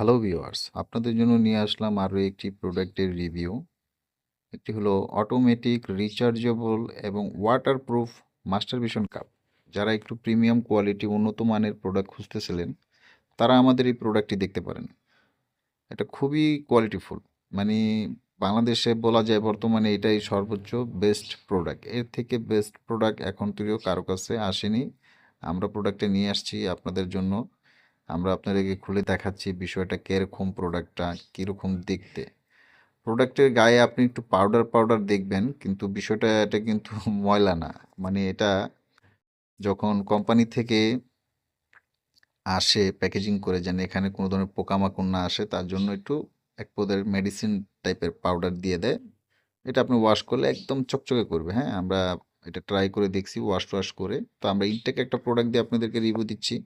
Hello viewers, আপনাদের জন্য নিয়ে আসলাম আরও একটি প্রোডাক্টের রিভিউ। একটি হলো অটোমেটিক রিচার্জেবল এবং ওয়াটারপ্রুফ মাস্টার ভিশন কাপ। যারা একটু প্রিমিয়াম কোয়ালিটি উন্নত মানের প্রোডাক্ট খুঁজতেছিলেন, তারা আমাদের এই প্রোডাক্টটি দেখতে পারেন। এটা খুবই কোয়ালিটিফুল, মানে বাংলাদেশে বলা যায় বর্তমানে এটাই সর্বোচ্চ বেস্ট প্রোডাক্ট। এর থেকে বেস্ট প্রোডাক্ট এখন তৈরিও কারো কাছে আসেনি। আমরা প্রোডাক্টটা নিয়ে আসছি আপনাদের জন্য। আমরা আপনাদেরকে খুলে দেখাচ্ছি বিষয়টা কিরকম, প্রোডাক্টটা কীরকম দেখতে। প্রোডাক্টের গায়ে আপনি একটু পাউডার পাউডার দেখবেন, কিন্তু বিষয়টা এটা কিন্তু ময়লা না। মানে এটা যখন কোম্পানি থেকে আসে প্যাকেজিং করে, যেন এখানে কোনো ধরনের পোকামাকড় না আসে, তার জন্য একটু এক পদের মেডিসিন টাইপের পাউডার দিয়ে দেয়। এটা আপনি ওয়াশ করলে একদম চকচকে করবে। হ্যাঁ, আমরা এটা ট্রাই করে দেখছি ওয়াশ করে। তো আমরা ইনটেক একটা প্রোডাক্ট দিয়ে আপনাদেরকে রিভিউ দিচ্ছি।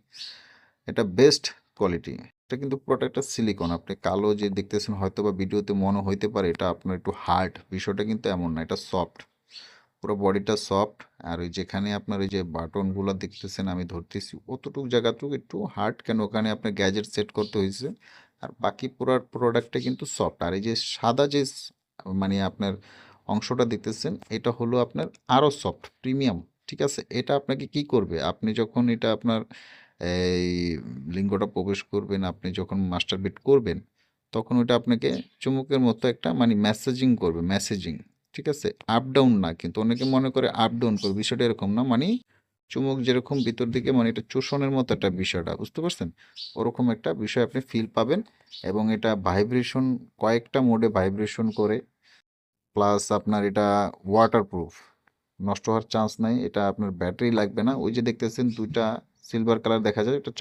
এটা বেস্ট কোয়ালিটি। এটা কিন্তু পুরোটা একটা সিলিকন। আপনি কালো যে দেখতেছেন, হয়তো বা ভিডিওতে মনে হইতে পারে এটা আপনার একটু হার্ড। বিষয়টা কিন্তু এমন না, এটা সফট। পুরো বডিটা সফট। আর ওই যেখানে আপনার ওই যে বাটনগুলো দেখতেছেন আমি ধরতেছি, অতটুকু জায়গাটুকু একটু হার্ড, কেন ওখানে আপনার গ্যাজেট সেট করতে হয়েছে। আর বাকি পুরো প্রোডাক্টটা কিন্তু সফট। আর এই যে সাদা যে মানে আপনার অংশটা দেখতেছেন, এটা হলো আপনার আরও সফট প্রিমিয়াম। ঠিক আছে, এটা আপনাকে কি করবে, আপনি যখন এটা আপনার এই লিঙ্গটা প্রবেশ করবেন, আপনি যখন মাস্টার বেড করবেন, তখন ওটা আপনাকে চুমুকের মতো একটা মানে মেসেজিং করবে, মেসেজিং। ঠিক আছে, আপ ডাউন না, কিন্তু অনেকে মনে করে আপ ডাউন করবে, বিষয়টা এরকম না। মানে চুমুক যেরকম ভিতর দিকে, মানে এটা চোষণের মতো একটা বিষয়টা, বুঝতে পারছেন? ওরকম একটা বিষয় আপনি ফিল পাবেন। এবং এটা ভাইব্রেশন, কয়েকটা মোডে ভাইব্রেশন করে। প্লাস আপনার এটা ওয়াটারপ্রুফ, নষ্ট হওয়ার চান্স নাই। এটা আপনার ব্যাটারি লাগবে না। ওই যে দেখতেছেন দুইটা সিলভার কালার দেখা যায়, এটা